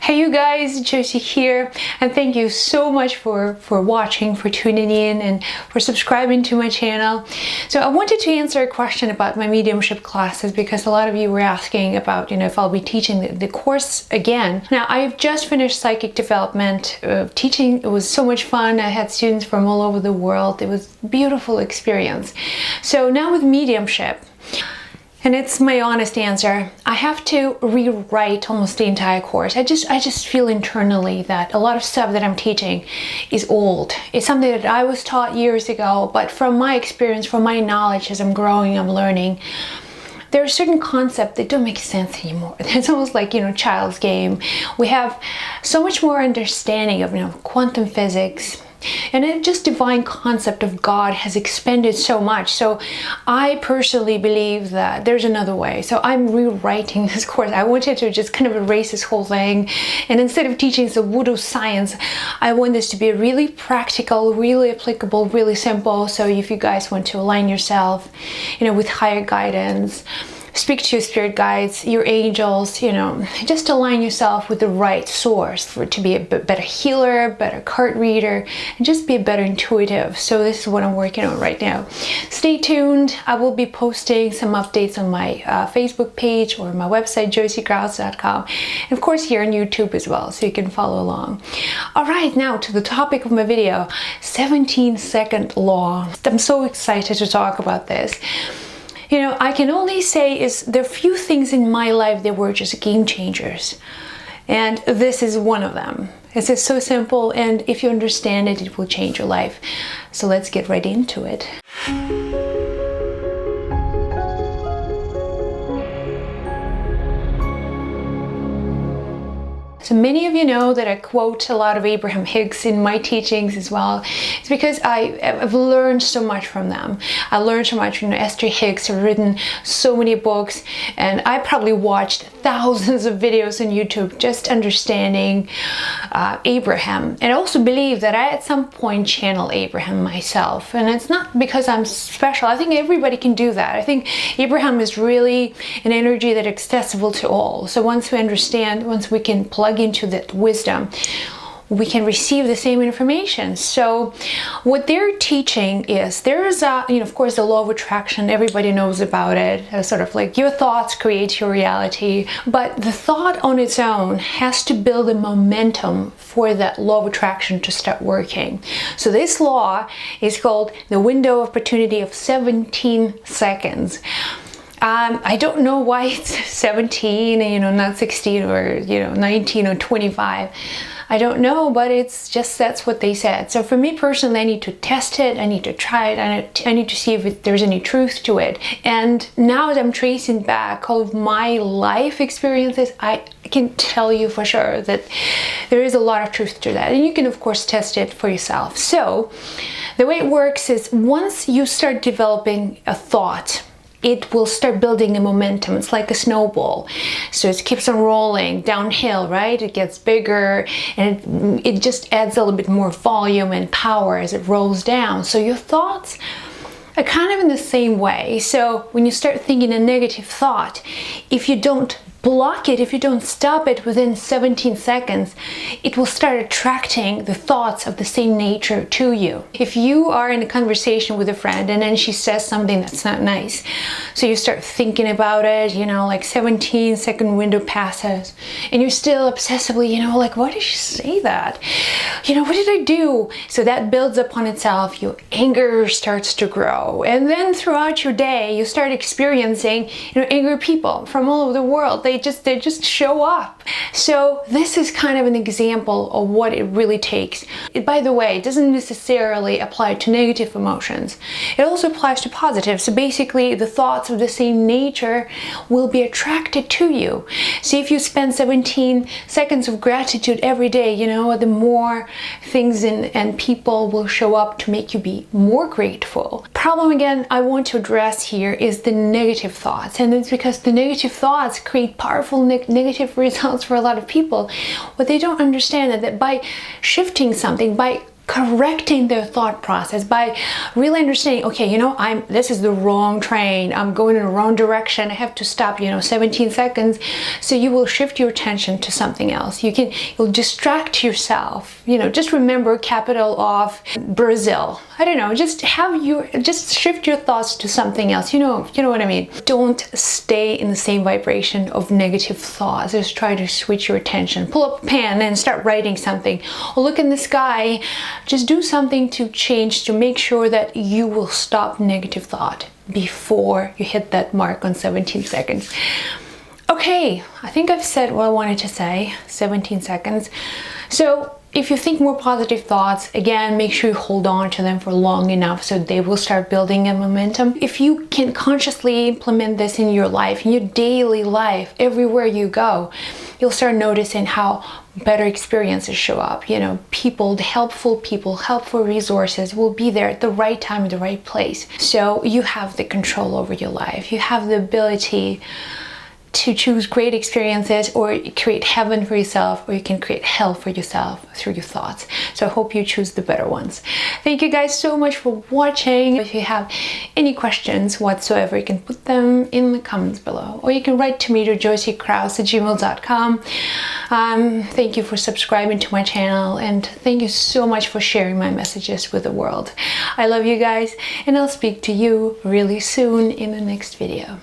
Hey you guys, Josie here, and thank you so much for watching, for tuning in, and for subscribing to my channel. So I wanted to answer a question about my mediumship classes because a lot of you were asking about, if I'll be teaching the course again. Now, I've just finished psychic development teaching. It was so much fun. I had students from all over the world. It was a beautiful experience. So now with mediumship, and it's my honest answer, I have to rewrite almost the entire course. I just feel internally that a lot of stuff that I'm teaching is old. It's something that I was taught years ago, but from my experience, from my knowledge, as I'm growing, I'm learning, there are certain concepts that don't make sense anymore. It's almost like, child's game. We have so much more understanding of, quantum physics, and it just divine concept of God has expanded so much. So I personally believe that there's another way. So I'm rewriting this course. I wanted to just kind of erase this whole thing. And instead of teaching the voodoo science, I want this to be really practical, really applicable, really simple. So if you guys want to align yourself, with higher guidance, speak to your spirit guides, your angels, just align yourself with the right source to be a better healer, better card reader, and just be a better intuitive. So this is what I'm working on right now. Stay tuned. I will be posting some updates on my Facebook page or my website, josiegrouse.com, and of course here on YouTube as well, so you can follow along. All right, now to the topic of my video, 17-second law. I'm so excited to talk about this. I can only say is there are few things in my life that were just game changers. And this is one of them. It's just so simple, and if you understand it, it will change your life. So let's get right into it. So many of you know that I quote a lot of Abraham Hicks in my teachings as well. It's because I've learned so much from them. I learned so much from Esther Hicks. I've written so many books, and I probably watched thousands of videos on YouTube just understanding Abraham. And I also believe that I at some point channel Abraham myself. And it's not because I'm special. I think everybody can do that. I think Abraham is really an energy that is accessible to all. So once we understand, once we can plug into that wisdom, we can receive the same information. So what they're teaching is there is of course, the law of attraction. Everybody knows about it. It's sort of like your thoughts create your reality. But the thought on its own has to build a momentum for that law of attraction to start working. So this law is called the window of opportunity of 17 seconds. I don't know why it's 17 and not 16 or 19 or 25. I don't know, but it's just that's what they said. So for me personally, I need to test it, I need to try it, I need to see if there's any truth to it. And now that I'm tracing back all of my life experiences, I can tell you for sure that there is a lot of truth to that. And you can of course test it for yourself. So the way it works is once you start developing a thought, it will start building a momentum. It's like a snowball. So it keeps on rolling downhill, right? It gets bigger, and it just adds a little bit more volume and power as it rolls down. So your thoughts are kind of in the same way. So when you start thinking a negative thought, if you don't block it, if you don't stop it within 17 seconds, it will start attracting the thoughts of the same nature to you. If you are in a conversation with a friend and then she says something that's not nice, so you start thinking about it, like 17-second window passes, and you're still obsessively, like, why did she say that? What did I do? So that builds upon itself. Your anger starts to grow, and then throughout your day, you start experiencing, angry people from all over the world. They just show up. So this is kind of an example of what it really takes. By the way, it doesn't necessarily apply to negative emotions. It also applies to positive. So basically, the thoughts of the same nature will be attracted to you. So if you spend 17 seconds of gratitude every day, the more things and people will show up to make you be more grateful. Problem again I want to address here is the negative thoughts. And it's because the negative thoughts create powerful negative results for a lot of people. What they don't understand is that by shifting something, by correcting their thought process, by really understanding, okay, you know, this is the wrong train, I'm going in the wrong direction, I have to stop, you know, 17 seconds. So you will shift your attention to something else. You'll distract yourself, you know, just remember capital of Brazil. I don't know, just shift your thoughts to something else. You know what I mean? Don't stay in the same vibration of negative thoughts. Just try to switch your attention. Pull up a pen and start writing something, or look in the sky. Just do something to change, to make sure that you will stop negative thought before you hit that mark on 17 seconds. Okay, I think I've said what I wanted to say. 17 seconds. So if you think more positive thoughts, again, make sure you hold on to them for long enough so they will start building a momentum. If you can consciously implement this in your life, in your daily life, everywhere you go, you'll start noticing how better experiences show up. You know, helpful resources will be there at the right time, in the right place. So you have the control over your life. You have the ability to choose great experiences, or create heaven for yourself, or you can create hell for yourself through your thoughts. So I hope you choose the better ones. Thank you guys so much for watching. If you have any questions whatsoever, you can put them in the comments below, or you can write to me to josiekraus@gmail.com. Thank you for subscribing to my channel, and thank you so much for sharing my messages with the world. I love you guys, and I'll speak to you really soon in the next video.